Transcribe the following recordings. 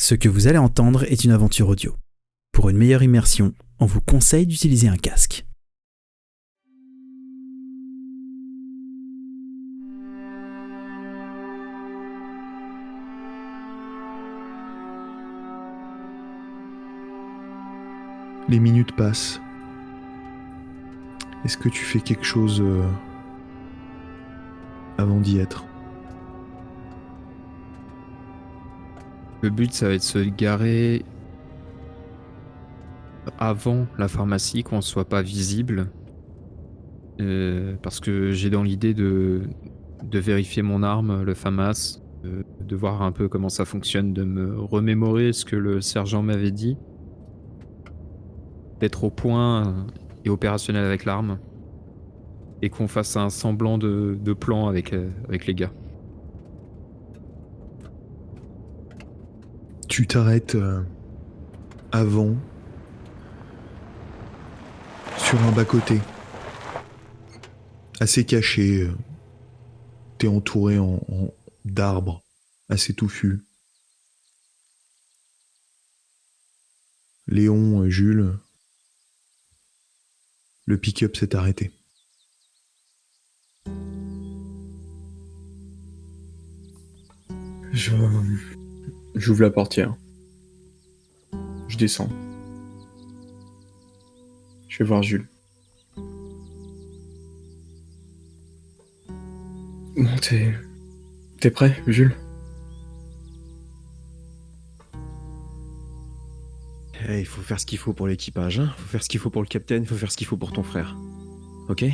Ce que vous allez entendre est une aventure audio. Pour une meilleure immersion, on vous conseille d'utiliser un casque. Les minutes passent. Est-ce que tu fais quelque chose avant d'y être? Le but, ça va être de se garer avant la pharmacie, qu'on ne soit pas visible. Parce que j'ai dans l'idée de vérifier mon arme, le FAMAS, de voir un peu comment ça fonctionne, de me remémorer ce que le sergent m'avait dit. D'être au point et opérationnel avec l'arme. Et qu'on fasse un semblant de plan avec les gars. Tu t'arrêtes avant sur un bas-côté, assez caché. T'es entouré d'arbres assez touffus. Léon, Jules, le pick-up s'est arrêté. J'ouvre la portière. Je descends. Je vais voir Jules. Bon, t'es prêt, Jules? Il faut faire ce qu'il faut pour l'équipage, hein. Faut faire ce qu'il faut pour le capitaine, faut faire ce qu'il faut pour ton frère. Ok?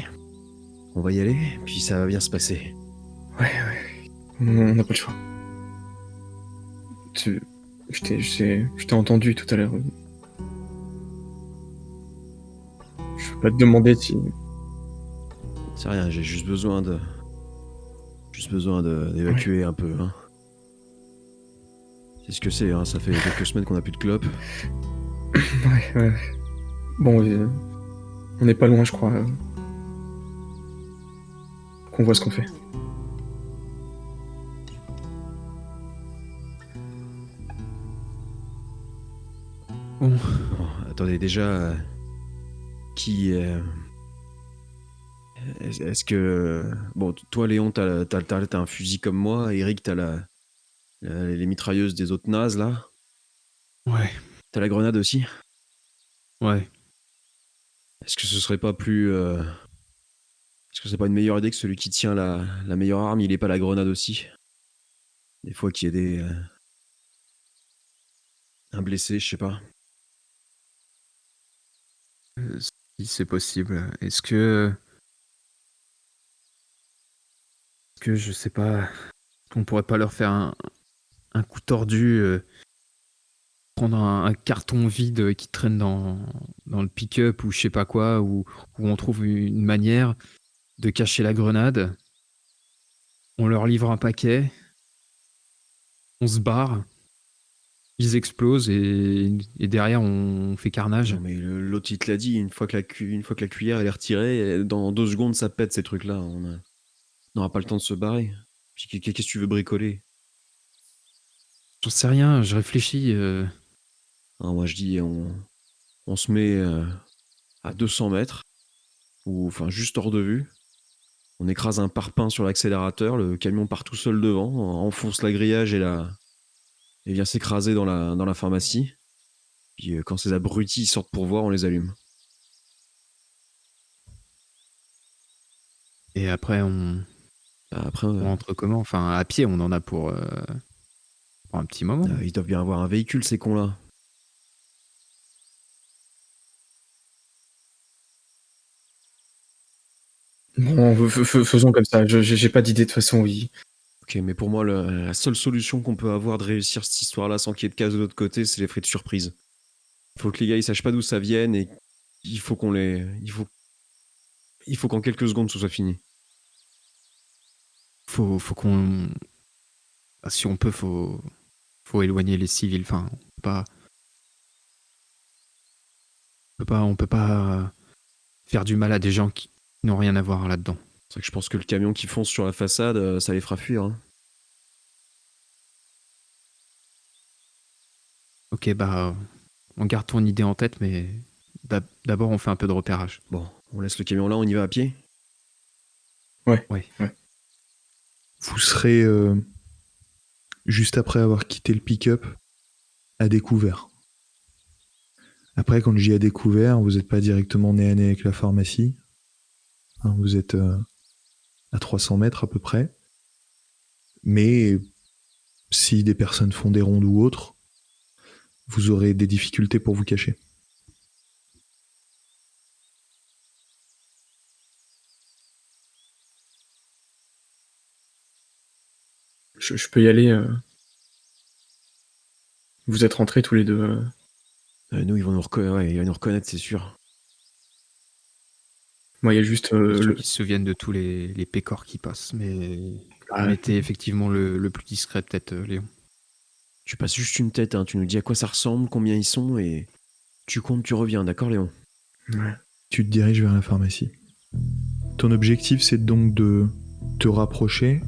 On va y aller, puis ça va bien se passer. Ouais. On n'a pas le choix. Je t'ai entendu tout à l'heure. Je peux pas te demander si... C'est rien, j'ai juste besoin d'évacuer un peu, hein. C'est ce que c'est, hein. Ça fait quelques semaines qu'on a plus de clopes. Ouais. Bon, on n'est pas loin, je crois. Qu'on voit ce qu'on fait. Bon. Bon, attendez, déjà... Est-ce que... Bon, toi, Léon, t'as un fusil comme moi. Eric, t'as les mitrailleuses des autres nazes, là. Ouais. T'as la grenade aussi? Ouais. Est-ce que ce serait pas plus... Est-ce que c'est pas une meilleure idée que celui qui tient la meilleure arme, il ait pas la grenade aussi? Des fois qu'il y ait un blessé, je sais pas. Si c'est possible. Est-ce que je sais pas, qu'on pourrait pas leur faire un coup tordu, prendre un carton vide qui traîne dans le pick-up ou je sais pas quoi, où on trouve une manière de cacher la grenade. On leur livre un paquet, on se barre, ils explosent et derrière on fait carnage. Non mais l'autre il te l'a dit, une fois que la cuillère elle est retirée, dans 2 secondes ça pète ces trucs-là. On n'aura pas le temps de se barrer. Puis qu'est-ce que tu veux bricoler? J'en sais rien, je réfléchis. Non, moi je dis on se met à 200 mètres, ou enfin juste hors de vue. On écrase un parpaing sur l'accélérateur, le camion part tout seul devant, enfonce la grillage et vient s'écraser dans la pharmacie. Puis quand ces abrutis sortent pour voir, on les allume. Et après on rentre comment? Enfin à pied, on en a pour un petit moment. Ils doivent bien avoir un véhicule ces cons-là. Bon, faisons comme ça. J'ai pas d'idée de toute façon, oui. Ok, mais pour moi, la seule solution qu'on peut avoir de réussir cette histoire-là sans qu'il y ait de casse de l'autre côté, c'est les frais de surprise. Il faut que les gars ils sachent pas d'où ça vienne et il faut qu'en quelques secondes tout soit fini. Faut qu'on... Si on peut, faut éloigner les civils. Enfin, on peut pas faire du mal à des gens qui n'ont rien à voir là-dedans. C'est vrai que je pense que le camion qui fonce sur la façade, ça les fera fuir, hein. Ok, on garde ton idée en tête, mais d'abord on fait un peu de repérage. Bon, on laisse le camion là, on y va à pied. Ouais. Vous serez, juste après avoir quitté le pick-up, à découvert. Après, quand je dis à découvert, vous n'êtes pas directement nez à nez avec la pharmacie. Hein, vous êtes à 300 mètres à peu près. Mais si des personnes font des rondes ou autres, vous aurez des difficultés pour vous cacher. Je peux y aller. Vous êtes rentrés tous les deux. Nous, ils vont nous reconnaître, c'est sûr. Moi, il y a juste Ceux qui se souviennent de tous les pécores qui passent, mais t'es effectivement le plus discret peut-être, Léon. Tu passes juste une tête, hein. Tu nous dis à quoi ça ressemble, combien ils sont, et tu comptes, tu reviens, d'accord Léon? Ouais. Tu te diriges vers la pharmacie. Ton objectif, c'est donc de te rapprocher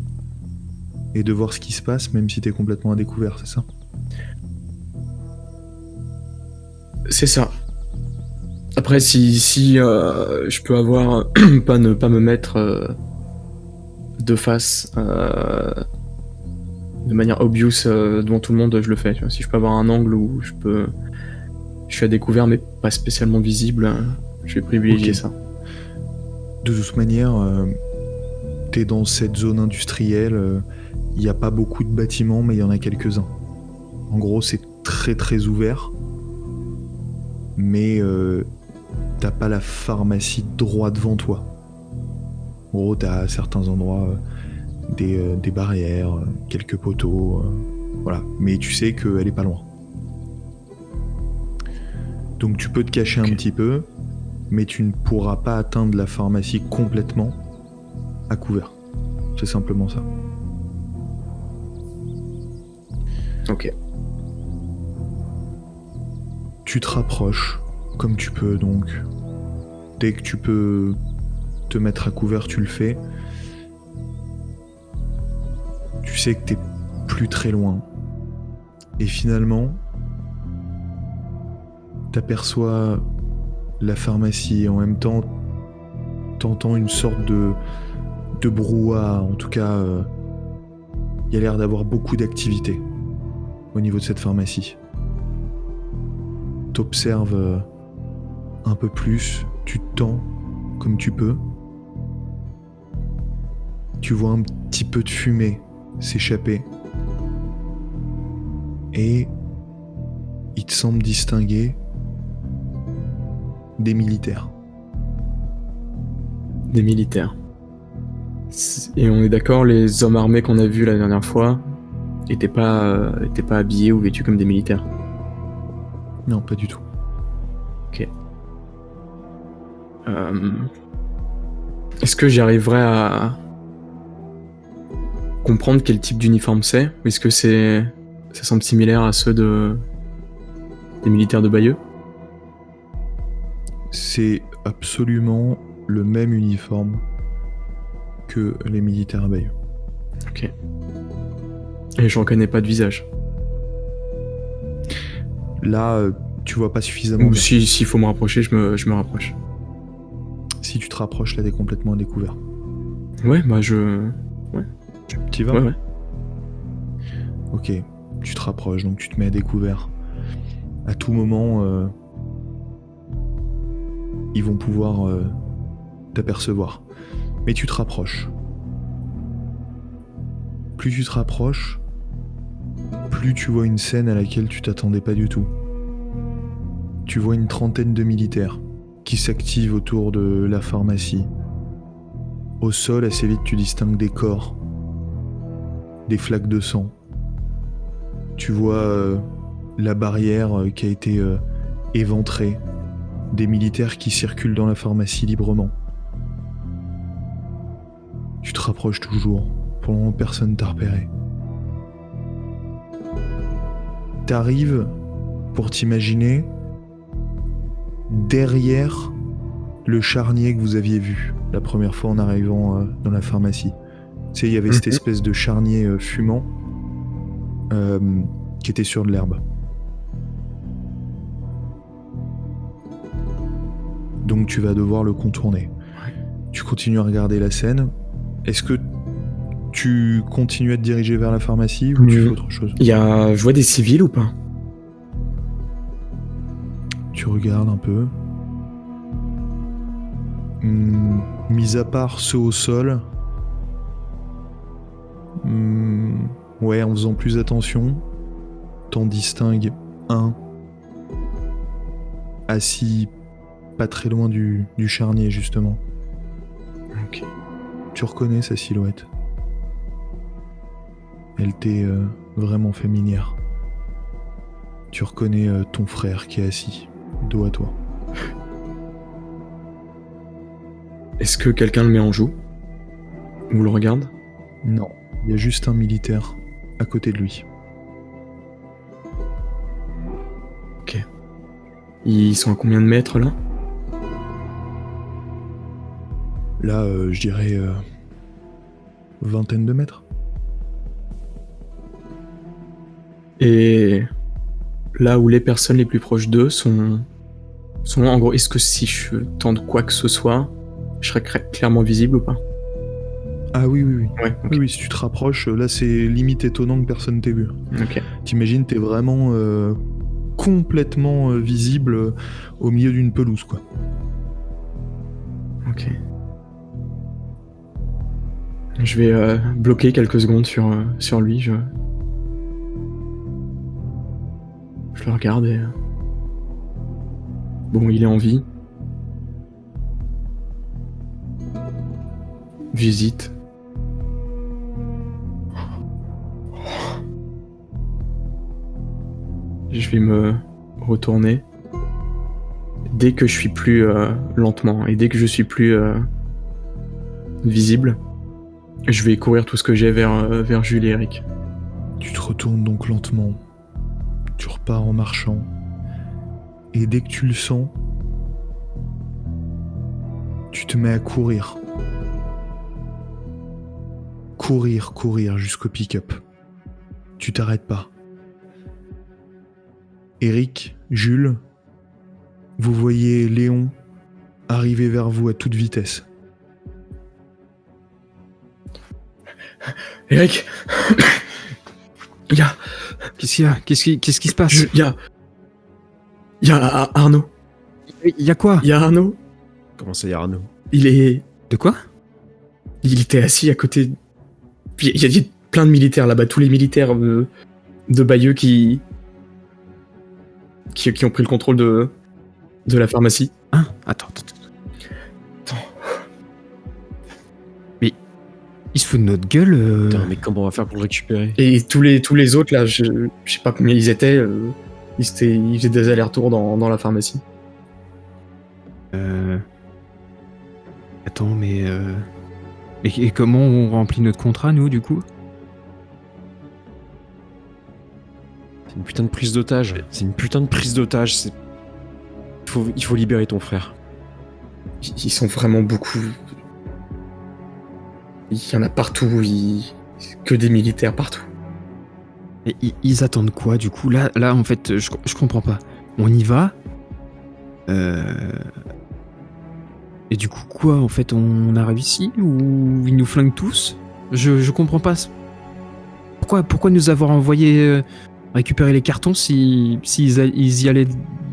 et de voir ce qui se passe, même si t'es complètement à découvert, c'est ça? C'est ça. Après, si je peux avoir ne pas me mettre de face de manière obvious devant tout le monde, je le fais. Tu vois. Si je peux avoir un angle où je suis à découvert mais pas spécialement visible, je vais privilégier ça. De toute manière, t'es dans cette zone industrielle, il n'y a pas beaucoup de bâtiments, mais il y en a quelques-uns. En gros, c'est très très ouvert, mais t'as pas la pharmacie droit devant toi. En gros, t'as à certains endroits des barrières, quelques poteaux, voilà. Mais tu sais qu'elle est pas loin. Donc tu peux te cacher un petit peu, mais tu ne pourras pas atteindre la pharmacie complètement à couvert. C'est simplement ça. Ok. Tu te rapproches comme tu peux donc. Dès que tu peux te mettre à couvert, tu le fais. Tu sais que t'es plus très loin. Et finalement, t'aperçois la pharmacie et en même temps t'entends une sorte de brouhaha. En tout cas, il y a l'air d'avoir beaucoup d'activité au niveau de cette pharmacie. T'observes un peu plus, tu te tends comme tu peux. Tu vois un petit peu de fumée s'échapper. Et il te semble distinguer des militaires. Des militaires. Et on est d'accord, les hommes armés qu'on a vus la dernière fois étaient pas habillés ou vêtus comme des militaires. Non, pas du tout. Ok. Est-ce que j'arriverai à comprendre quel type d'uniforme c'est? Ou est-ce que ça semble similaire à ceux des militaires de Bayeux? C'est absolument le même uniforme que les militaires à Bayeux. Ok. Et je reconnais pas de visage. Là, tu vois pas suffisamment Ou bien. s'il faut me rapprocher, je me rapproche. Si tu te rapproches, là, t'es complètement à découvert. Ouais, T'y vas? Ouais. Ok, tu te rapproches, donc tu te mets à découvert. À tout moment, ils vont pouvoir t'apercevoir. Mais tu te rapproches. Plus tu te rapproches, plus tu vois une scène à laquelle tu t'attendais pas du tout. Tu vois une trentaine de militaires qui s'activent autour de la pharmacie. Au sol, assez vite, tu distingues des corps, des flaques de sang. Tu vois la barrière qui a été éventrée, des militaires qui circulent dans la pharmacie librement. Tu te rapproches toujours. Pour le moment, personne t'a repéré. T'arrives, pour t'imaginer, derrière le charnier que vous aviez vu la première fois en arrivant dans la pharmacie. Tu sais, il y avait cette espèce de charnier fumant qui était sur de l'herbe. donc tu vas devoir le contourner. Ouais. Tu continues à regarder la scène. Est-ce que tu continues à te diriger vers la pharmacie ou tu fais autre chose? Je vois des civils ou pas? Tu regardes un peu. Mis à part ceux au sol, ouais, en faisant plus attention, t'en distingues un assis pas très loin du charnier, justement. Ok. Tu reconnais sa silhouette. Elle t'est vraiment familière. Tu reconnais ton frère qui est assis, dos à toi. Est-ce que quelqu'un le met en joue? Ou le regarde? Non, il y a juste un militaire à côté de lui. Ok. Ils sont à combien de mètres là? Là, je dirais vingtaine de mètres. Et là où les personnes les plus proches d'eux sont en gros, est-ce que si je tente quoi que ce soit, je serais clairement visible ou pas? Ah oui, oui, oui. Ouais, ok. Oui, oui, si tu te rapproches, là c'est limite étonnant que personne t'ait vu. Ok. T'imagines, t'es vraiment complètement visible au milieu d'une pelouse, quoi. Ok. Je vais bloquer quelques secondes sur lui. Je le regarde et... Bon, il est en vie. Visite. Je vais me retourner. Dès que je suis plus lentement et dès que je suis plus visible, je vais courir tout ce que j'ai vers Jules et Eric. Tu te retournes donc lentement. Tu repars en marchant. Et dès que tu le sens, tu te mets à courir. Courir jusqu'au pick-up. Tu t'arrêtes pas. Eric, Jules, vous voyez Léon arriver vers vous à toute vitesse. Eric, il y a... Qu'est-ce qu'il y a? Qu'est-ce qui se passe? Il y a Arnaud. Il y a quoi? Il y a Arnaud. Comment ça, y a Arnaud? Il De quoi? était assis à côté. Puis il y a plein de militaires là-bas, tous les militaires de Bayeux qui ont pris le contrôle de la pharmacie. Hein? Attends. Mais il se fout de notre gueule. Putain, mais comment on va faire pour le récupérer? Et tous les autres là, je sais pas combien ils étaient. Ils faisaient des allers-retours dans la pharmacie. Attends, mais et comment on remplit notre contrat, nous, du coup? C'est une putain de prise d'otage. Il faut libérer ton frère. Ils sont vraiment beaucoup. Il y en a partout. Que des militaires partout. Et ils attendent quoi, du coup? Là, en fait, je comprends pas. On y va. Et du coup, quoi, en fait, on a réussi? Ou ils nous flinguent tous? Je comprends pas. Pourquoi nous avoir envoyé récupérer les cartons s'ils y allaient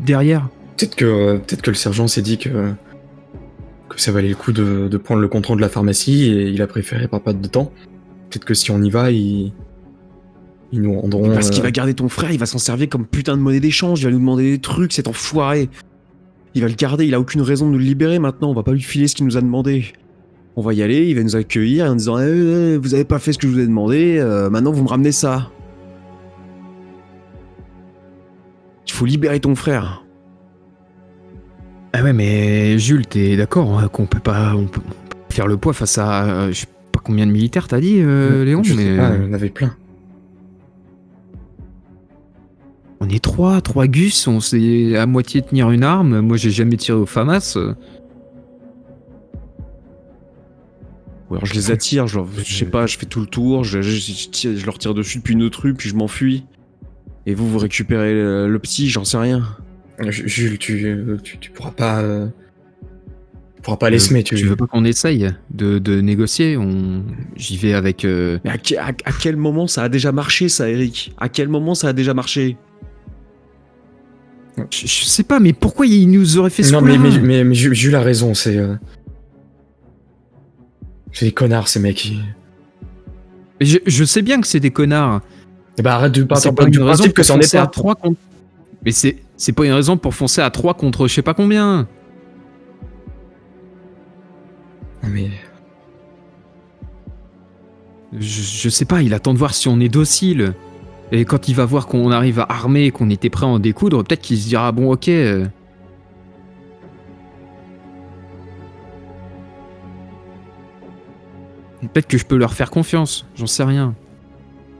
derrière? Peut-être que le sergent s'est dit que ça valait le coup de prendre le contrôle de la pharmacie et il a préféré pas perdre de temps. Peut-être que si on y va, ils nous rendront... Parce qu'il va garder ton frère, il va s'en servir comme putain de monnaie d'échange, il va nous demander des trucs, cet enfoiré. Il va le garder, il a aucune raison de nous le libérer maintenant, on va pas lui filer ce qu'il nous a demandé. On va y aller, il va nous accueillir en disant vous avez pas fait ce que je vous ai demandé, maintenant vous me ramenez ça. Il faut libérer ton frère. Ah ouais, mais Jules, t'es d'accord hein, qu'on peut pas faire le poids face à je sais pas combien de militaires t'as dit, Léon, Je mais sais pas, il y en avait plein. on est trois gus, on sait à moitié tenir une arme. Moi, j'ai jamais tiré au FAMAS. Ou alors je les attire, je sais pas, je fais tout le tour, je leur tire dessus depuis une autre rue, puis je m'enfuis. Et vous récupérez le petit, j'en sais rien. Jules, tu pourras pas On pourra pas les semer, Tu veux pas qu'on essaye de négocier? J'y vais avec... Mais à quel moment ça a déjà marché, ça, Eric? À quel moment ça a déjà marché? Je sais pas, mais pourquoi il nous aurait fait ce Non, coup-là? mais Jules a raison, c'est des connards, ces mecs. Je sais bien que c'est des connards. Eh bah, arrête de C'est partir pas du une raison principe que pour c'en est foncer à pas. 3 contre... Mais c'est pas une raison pour foncer à 3 contre je sais pas combien. Non, mais... Je sais pas, il attend de voir si on est docile. Et quand il va voir qu'on arrive à armer, qu'on était prêt à en découdre, peut-être qu'il se dira bon ok. Peut-être que je peux leur faire confiance, j'en sais rien.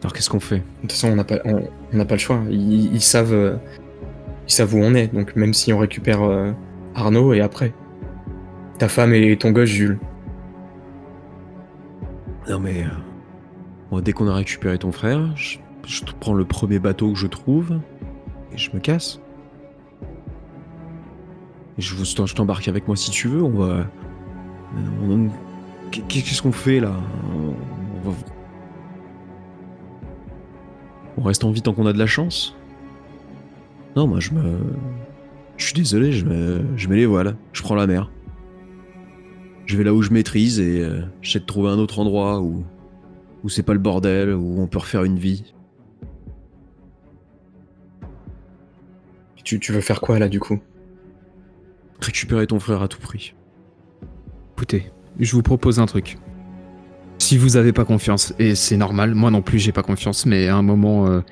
Alors qu'est-ce qu'on fait? De toute façon, on n'a pas le choix. Ils savent où on est. Donc même si on récupère Arnaud et après ta femme et ton gosse Jules. Non mais... moi, dès qu'on a récupéré ton frère, je prends le premier bateau que je trouve et je me casse. Et je t'embarque avec moi si tu veux, on va... Qu'est-ce qu'on fait là? On reste en vie tant qu'on a de la chance? Non, moi je suis désolé, je mets les voiles, je prends la mer. Je vais là où je maîtrise et j'essaie de trouver un autre endroit où c'est pas le bordel, où on peut refaire une vie. Tu veux faire quoi là du coup? Récupérer ton frère à tout prix. Écoutez, je vous propose un truc. Si vous avez pas confiance, et c'est normal, moi non plus j'ai pas confiance, mais à un moment,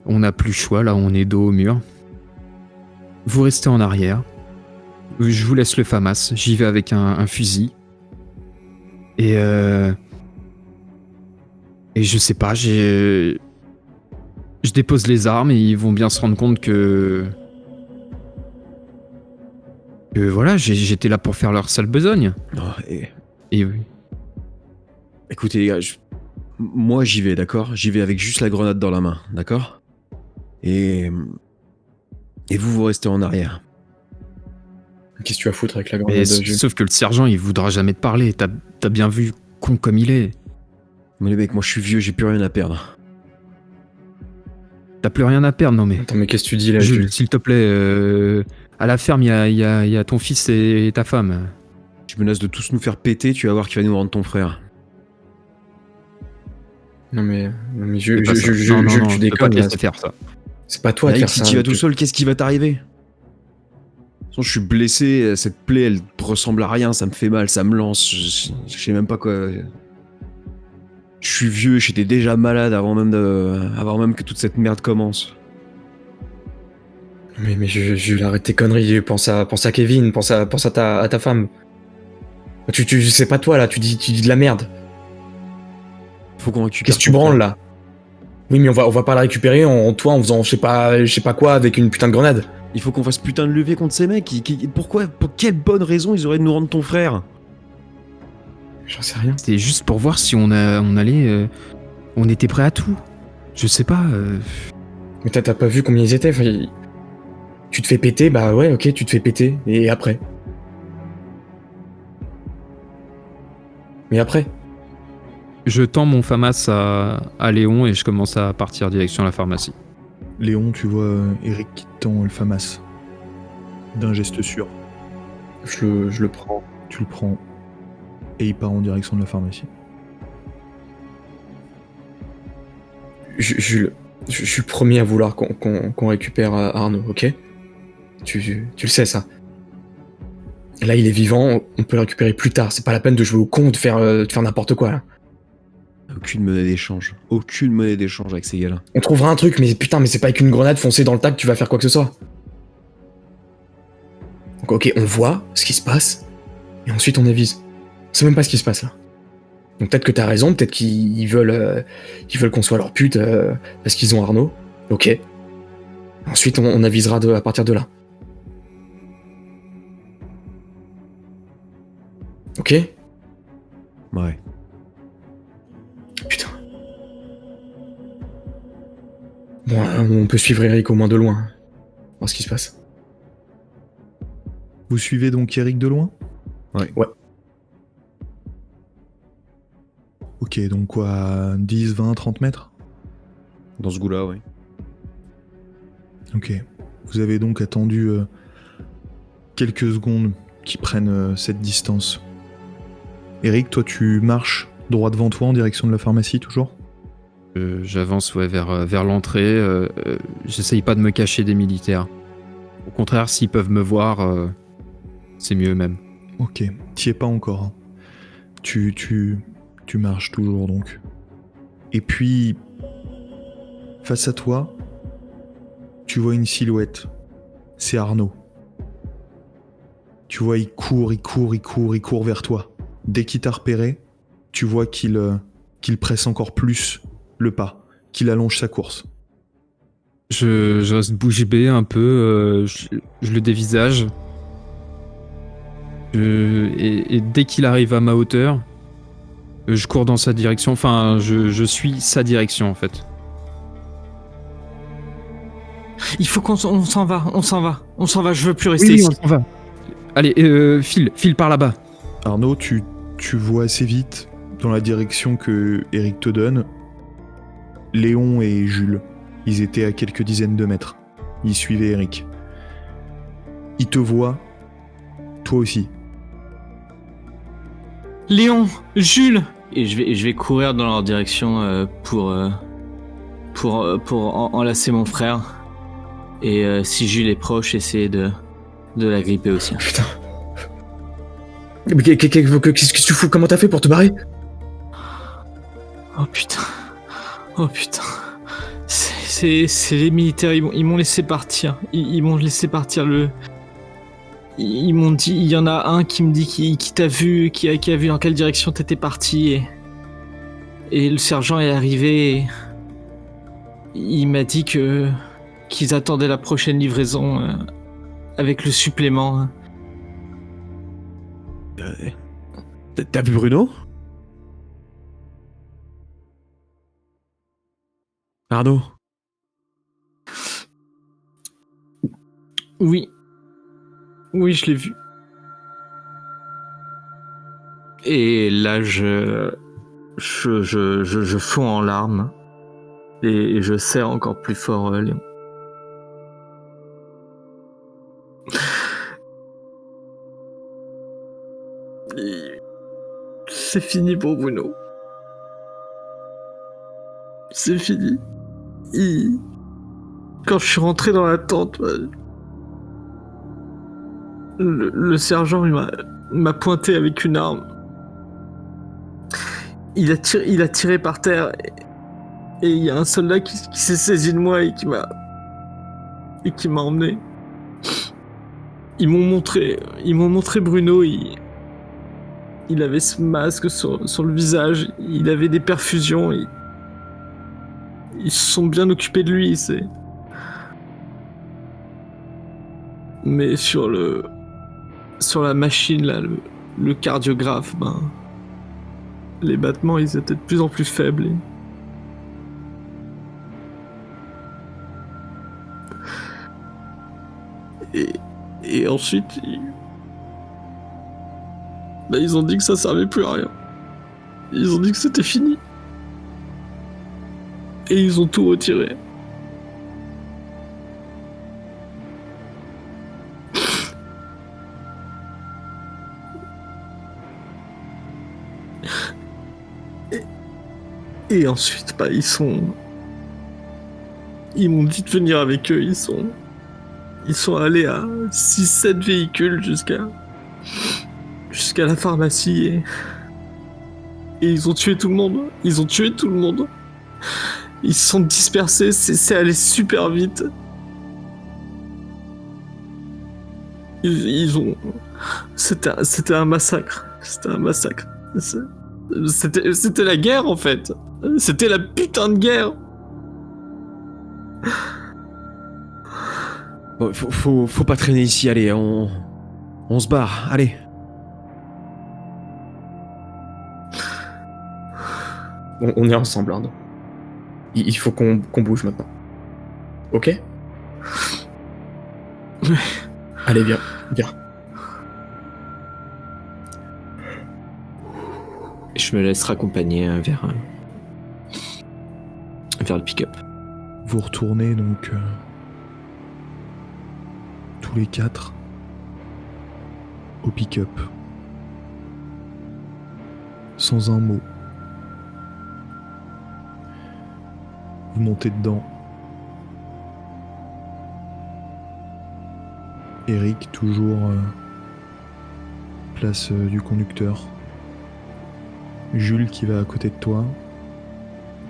on n'a plus le choix, là on est dos au mur. Vous restez en arrière. Je vous laisse le FAMAS, j'y vais avec un fusil. Et je sais pas, je dépose les armes et ils vont bien se rendre compte que voilà, j'étais là pour faire leur sale besogne. Et oui. Écoutez les gars, moi j'y vais, d'accord? J'y vais avec juste la grenade dans la main, d'accord? Et vous restez en arrière. Qu'est-ce que tu vas foutre avec la grenade de Jules? Sauf que le sergent, il voudra jamais te parler. T'as bien vu, con comme il est. Mais les mecs, moi je suis vieux, j'ai plus rien à perdre. T'as plus rien à perdre, non mais... Attends, mais qu'est-ce que tu dis là, Jules, Jules? s'il te plaît, à la ferme, il y a ton fils et ta femme. Tu menaces de tous nous faire péter, tu vas voir qu'il va nous rendre ton frère. Non mais Jules, C'est pas ça. Jules, Non, tu je peux pas déconnes te là. laisser faire ça. C'est pas toi de Eric, faire si ça. tu vas tout seul, qu'est-ce qui va t'arriver? De toute façon, je suis blessé, cette plaie, elle ressemble à rien, ça me fait mal, ça me lance, je sais même pas quoi... Je suis vieux, j'étais déjà malade avant même que toute cette merde commence. Mais Jules, arrête tes conneries, pense à Kevin, pense à ta femme. C'est pas toi là, tu dis de la merde. Faut qu'on récupère. Qu'est-ce que tu branles là? Oui, mais on va pas la récupérer en faisant je sais pas quoi avec une putain de grenade. Il faut qu'on fasse putain de levier contre ces mecs. Pourquoi? Pour quelle bonne raison ils auraient de nous rendre ton frère? J'en sais rien. C'était juste pour voir si on allait... on était prêt à tout. Je sais pas... Mais t'as pas vu combien ils étaient? Enfin, tu te fais péter, bah ouais, ok, tu te fais péter. Et après? Mais après? Je tends mon FAMAS à Léon et je commence à partir direction la pharmacie. Léon, tu vois Eric qui tend le FAMAS. D'un geste sûr. Je le prends. Tu le prends. Et il part en direction de la pharmacie. Jules, je suis le premier à vouloir qu'on récupère Arnaud, ok? Tu le sais ça. Là, il est vivant, on peut le récupérer plus tard. C'est pas la peine de jouer au con, de faire n'importe quoi là. Aucune monnaie d'échange. Aucune monnaie d'échange avec ces gars-là. On trouvera un truc, mais putain, mais c'est pas avec une grenade foncée dans le tas que tu vas faire quoi que ce soit. Donc ok, on voit ce qui se passe, et ensuite on avise. On sait même pas ce qui se passe là. Donc peut-être que t'as raison, peut-être qu'ils veulent qu'on soit leur pute parce qu'ils ont Arnaud. Ok. Ensuite on avisera à partir de là. Ok? Ouais. Putain. Bon, on peut suivre Eric au moins de loin. Voir ce qui se passe. Vous suivez donc Eric de loin? Ouais. Ok, donc quoi, 10, 20, 30 mètres? Dans ce goût-là, ouais. Ok. Vous avez donc attendu quelques secondes qui prennent cette distance. Eric, toi tu marches droit devant toi en direction de la pharmacie toujours? J'avance vers l'entrée. J'essaye pas de me cacher des militaires. Au contraire, s'ils peuvent me voir, c'est mieux même. Ok, t'y es pas encore. Hein. Tu marches toujours donc. Et puis, face à toi, tu vois une silhouette. C'est Arnaud. Tu vois, il court vers toi. Dès qu'il t'a repéré, tu vois qu'il presse encore plus le pas, qu'il allonge sa course. Je reste bouche bée un peu, je le dévisage. Et dès qu'il arrive à ma hauteur, je cours dans sa direction. Enfin, je suis sa direction en fait. Il faut on s'en va, je veux plus rester Oui, ici. on s'en va. Allez, file par là-bas. Arnaud, tu vois assez vite, dans la direction que Eric te donne, Léon et Jules. Ils étaient à quelques dizaines de mètres. Ils suivaient Eric. Ils te voient, toi aussi. Léon, Jules, Et je vais courir dans leur direction pour enlacer mon frère. Et si Jules est proche, essayer de la gripper aussi. Putain. Mais qu'est-ce que tu fous? Comment t'as fait pour te barrer? Oh putain. C'est les militaires, ils m'ont laissé partir. Ils m'ont laissé partir Ils m'ont dit, il y en a un qui me dit qui t'a vu, qui a vu dans quelle direction t'étais parti et le sergent est arrivé et il m'a dit qu'ils attendaient la prochaine livraison avec le supplément. T'as vu Bruno? Arnaud? Oui, je l'ai vu. Et là, je fonds en larmes et je serre encore plus fort Léon. C'est fini pour Bruno. C'est fini. Quand je suis rentré dans la tente, le sergent m'a pointé avec une arme. Il a tiré par terre et il y a un soldat qui s'est saisi de moi et qui m'a emmené. Ils m'ont montré Bruno. Il avait ce masque sur le visage. Il avait des perfusions. Ils se sont bien occupés de lui. Mais sur la machine là, le cardiographe, les battements ils étaient de plus en plus faibles. Et ensuite, ils ont dit que ça servait plus à rien. Ils ont dit que c'était fini. Et ils ont tout retiré. Et ensuite, ils m'ont dit de venir avec eux. Ils sont allés à 6-7 véhicules jusqu'à la pharmacie et ils ont tué tout le monde. Ils se sont dispersés. C'est allé super vite. C'était un massacre. C'était la guerre en fait. C'était la putain de guerre. Bon, faut pas traîner ici, allez, on se barre, allez. On est ensemble, Arnaud. Il faut qu'on bouge maintenant. Ok? Allez, viens. je me laisse raccompagner vers le pick-up. Vous retournez donc tous les 4 au pick-up. Sans un mot. Vous montez dedans. Eric, toujours place du conducteur. Jules qui va à côté de toi.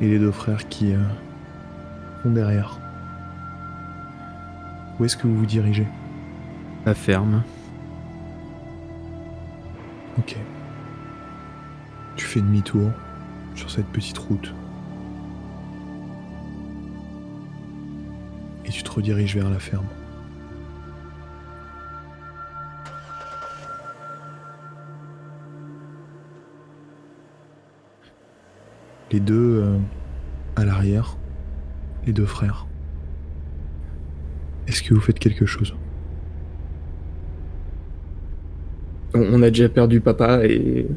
Et les 2 frères qui sont derrière. Où est-ce que vous vous dirigez ? La ferme. Ok. Tu fais demi-tour sur cette petite route. Et tu te rediriges vers la ferme. Les 2 à l'arrière, les 2 frères. Est-ce que vous faites quelque chose ? On a déjà perdu papa et...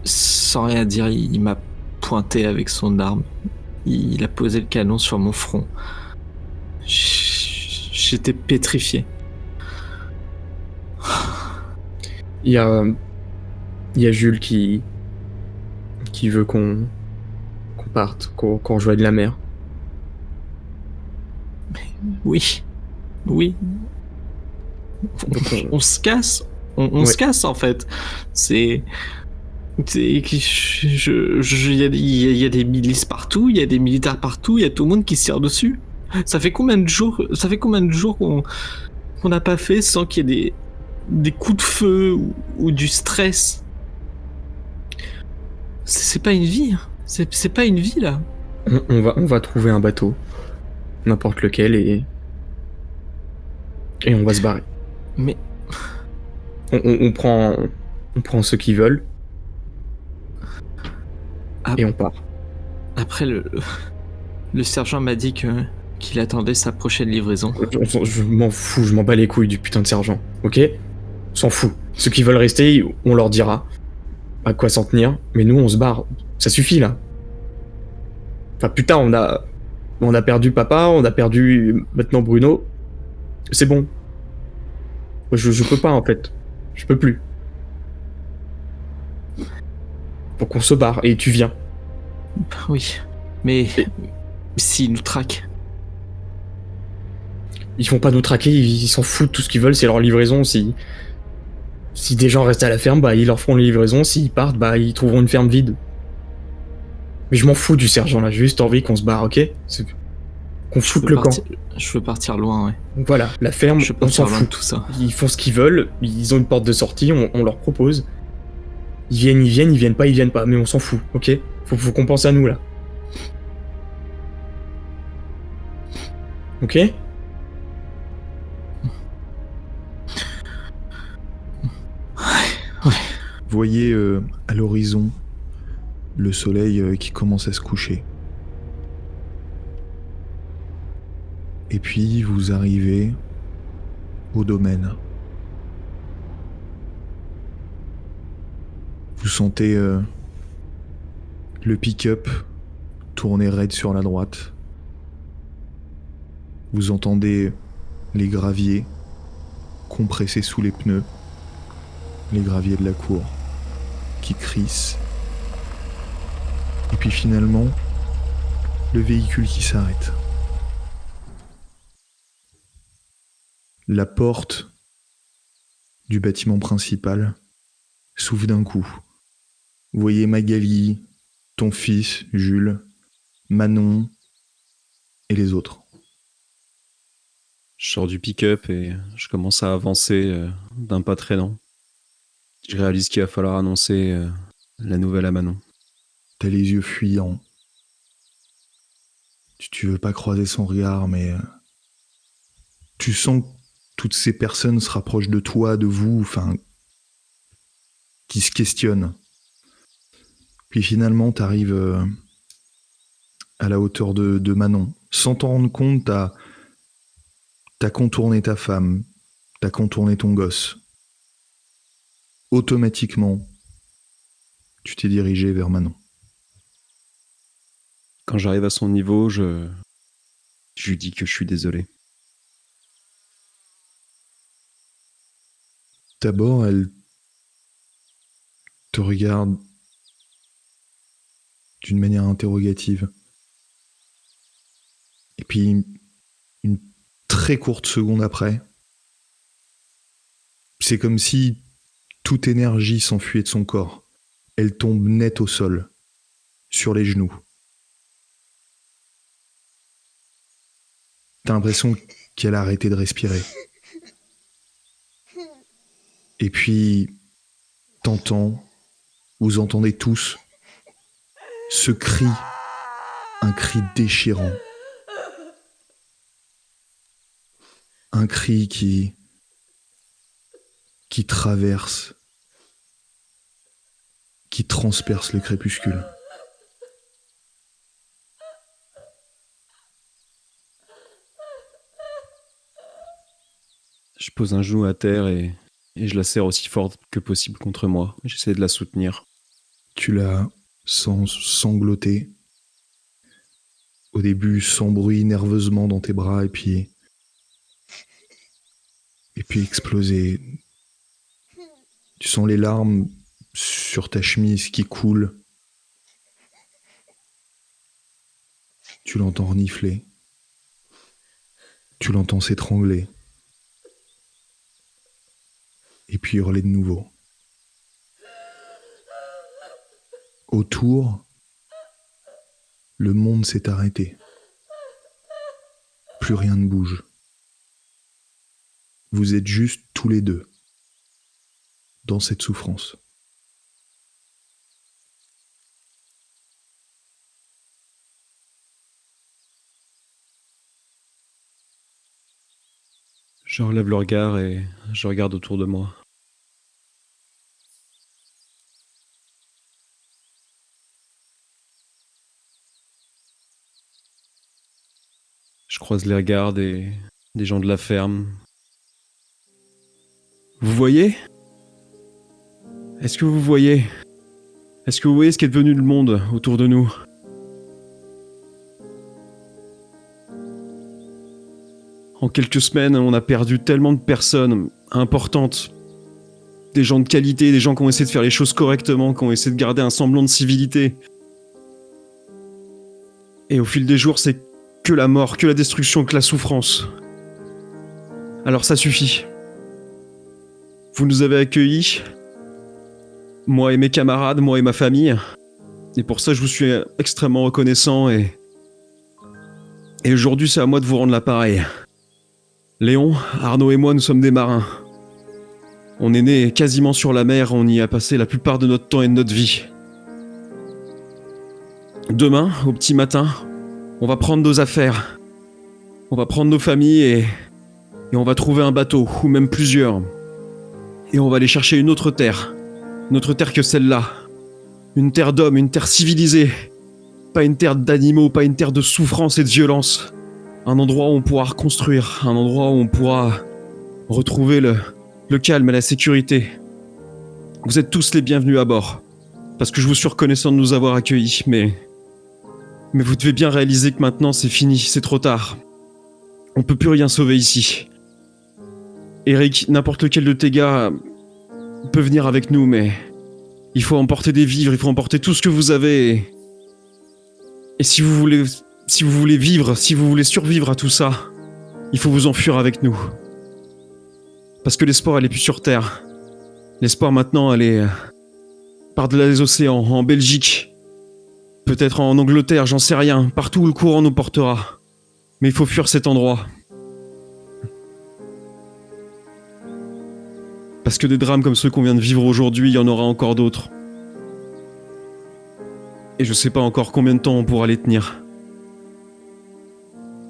Sans rien dire, il m'a pointé avec son arme. Il a posé le canon sur mon front. J'étais pétrifié. Il y a Jules qui veut qu'on parte, qu'on rejoigne la mer. Oui. On se casse. On Ouais. se casse en fait. Il y a des milices partout, il y a des militaires partout, il y a tout le monde qui se tire dessus. Ça fait combien de jours qu'on n'a pas fait sans qu'il y ait des coups de feu ou du stress? C'est pas une vie. C'est pas une vie là. On va trouver un bateau, n'importe lequel, et on va se barrer. Mais On prend ceux qui veulent. Ah. Et on part. après le sergent m'a dit qu'il attendait sa prochaine livraison. Je m'en fous, je m'en bats les couilles du putain de sergent, ok ? On s'en fout. Ceux qui veulent rester, on leur dira à quoi s'en tenir, mais nous on se barre. Ça suffit là. Enfin putain, on a perdu papa, on a perdu maintenant Bruno. C'est bon. Je peux pas en fait. Je peux plus. Faut qu'on se barre et tu viens. Oui, mais Et- s'ils nous traquent. Ils vont pas nous traquer, ils s'en foutent, tout ce qu'ils veulent c'est leur livraison. Si des gens restent à la ferme, bah ils leur feront les livraisons, s'ils partent, bah ils trouveront une ferme vide. Mais je m'en fous du sergent là, j'ai juste envie qu'on se barre, ok ? Qu'on foute le camp. Je veux partir loin, ouais. Donc voilà, la ferme, Je veux on s'en partir loin de fout. tout ça. Ils font ce qu'ils veulent, ils ont une porte de sortie, on leur propose. Ils viennent pas, mais on s'en fout, ok ? Faut qu'on pense à nous là. Ok ? Vous voyez à l'horizon le soleil qui commence à se coucher. Et puis vous arrivez au domaine. Vous sentez le pick-up tourner raide sur la droite. Vous entendez les graviers compressés sous les pneus, les graviers de la cour qui crissent. Et puis finalement, le véhicule qui s'arrête. La porte du bâtiment principal s'ouvre d'un coup. Vous voyez Magali, ton fils, Jules, Manon et les autres. Je sors du pick-up et je commence à avancer d'un pas traînant. Je réalise qu'il va falloir annoncer la nouvelle à Manon. T'as les yeux fuyants. Tu veux pas croiser son regard, mais tu sens que toutes ces personnes se rapprochent de toi, de vous, enfin, qui se questionnent. Puis finalement, t'arrives à la hauteur de Manon. Sans t'en rendre compte, t'as contourné ta femme. T'as contourné ton gosse. Automatiquement, tu t'es dirigé vers Manon. Quand j'arrive à son niveau, je lui dis que je suis désolé. D'abord, elle te regarde d'une manière interrogative. Et puis, une très courte seconde après, c'est comme si toute énergie s'enfuyait de son corps. Elle tombe net au sol, sur les genoux. T'as l'impression qu'elle a arrêté de respirer. Et puis, vous entendez tous ce cri, un cri déchirant. Un cri qui traverse, qui transperce le crépuscule. Je pose un genou à terre et je la serre aussi fort que possible contre moi. J'essaie de la soutenir. Tu la sens sangloter. Au début, sans bruit, nerveusement dans tes bras, et puis exploser. Tu sens les larmes sur ta chemise qui coulent. Tu l'entends renifler. Tu l'entends s'étrangler. Et puis hurler de nouveau. Autour, le monde s'est arrêté. Plus rien ne bouge. Vous êtes juste tous les deux dans cette souffrance. Je relève le regard et je regarde autour de moi. Je croise les regards des gens de la ferme. Vous voyez ? Est-ce que vous voyez ? Est-ce que vous voyez ce qu'est devenu le monde autour de nous ? En quelques semaines, on a perdu tellement de personnes importantes. Des gens de qualité, des gens qui ont essayé de faire les choses correctement, qui ont essayé de garder un semblant de civilité. Et au fil des jours, c'est que la mort, que la destruction, que la souffrance. Alors ça suffit. Vous nous avez accueillis, moi et mes camarades, moi et ma famille. Et pour ça, je vous suis extrêmement reconnaissant et aujourd'hui, c'est à moi de vous rendre l'appareil. Léon, Arnaud et moi, nous sommes des marins. On est nés quasiment sur la mer, on y a passé la plupart de notre temps et de notre vie. Demain, au petit matin, on va prendre nos affaires. On va prendre nos familles et on va trouver un bateau, ou même plusieurs. Et on va aller chercher une autre terre que celle-là. Une terre d'hommes, une terre civilisée. Pas une terre d'animaux, pas une terre de souffrance et de violence. Un endroit où on pourra reconstruire, un endroit où on pourra retrouver le calme et la sécurité. Vous êtes tous les bienvenus à bord. Parce que je vous suis reconnaissant de nous avoir accueillis, mais vous devez bien réaliser que maintenant c'est fini, c'est trop tard. On peut plus rien sauver ici. Eric, n'importe lequel de tes gars peut venir avec nous, mais il faut emporter des vivres, il faut emporter tout ce que vous avez. Et si vous voulez vivre, si vous voulez survivre à tout ça, il faut vous enfuir avec nous. Parce que l'espoir, elle est plus sur Terre. L'espoir maintenant, elle est par-delà les océans, en Belgique. Peut-être en Angleterre, j'en sais rien. Partout où le courant nous portera. Mais il faut fuir cet endroit. Parce que des drames comme ceux qu'on vient de vivre aujourd'hui, il y en aura encore d'autres. Et je sais pas encore combien de temps on pourra les tenir.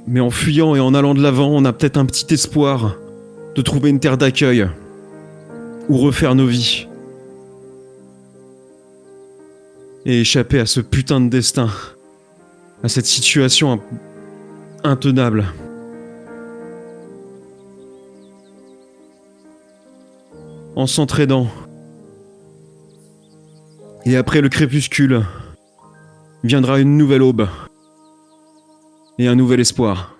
Mais en fuyant et en allant de l'avant, on a peut-être un petit espoir de trouver une terre d'accueil. Ou refaire nos vies. Et échapper à ce putain de destin. À cette situation intenable. en s'entraidant. Et après le crépuscule, viendra une nouvelle aube et un nouvel espoir.